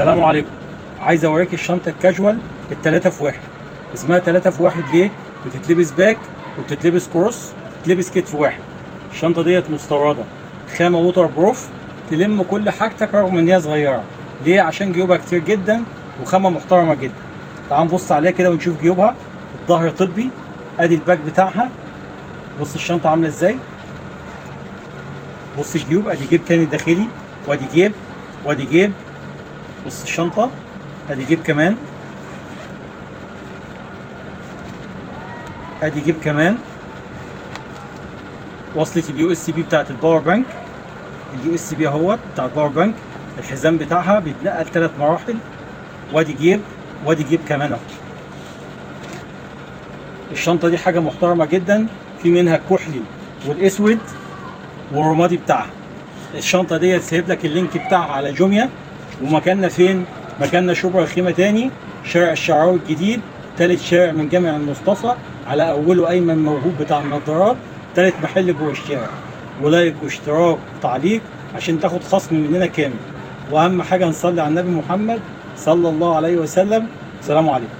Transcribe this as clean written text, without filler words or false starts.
السلام عليكم. عايز اوريك الشنطه الكاجوال التلاتة في واحد. اسمها تلاتة في واحد ليه؟ بتتلبس باك وبتتلبس كروس وبتتلبس كتف واحد. الشنطه ديت مستورده، خامه ووتر بروف، تلم كل حاجتك رغم ان هي صغيره. ليه؟ عشان جيوبها كتير جدا وخامه محترمه جدا. تعال نبص عليها كده ونشوف جيوبها. الظهر طبي، ادي الباك بتاعها. بص الشنطه عامله ازاي. بص الجيوب، ادي جيب تاني داخلي، وادي جيب، وادي جيب. بص الشنطة، ادي جيب كمان، ادي جيب كمان. وصلة اليو اس بي بتاعت الباور بانك، اليو اس بي اهوت بتاع الباور بانك. الحزام بتاعها بيتنقل 3 مراحل، وادي جيب، وادي جيب كمان اهو. الشنطة دي حاجة محترمة جدا، في منها الكحلي والاسود والرمادي بتاعها. الشنطة ديت سايب لك اللينك بتاعها على جوميا. ومكاننا فين؟ مكاننا شبرا الخيمة تاني، شارع الشعراوي الجديد، تالت شارع من جامع المصطفى، على أوله أيمن موهوب بتاع النظارات، تالت محل جوه الشارع. ولايك واشتراك وتعليق عشان تاخد خصم مننا كامل. وأهم حاجة نصلي على النبي محمد صلى الله عليه وسلم. السلام عليكم.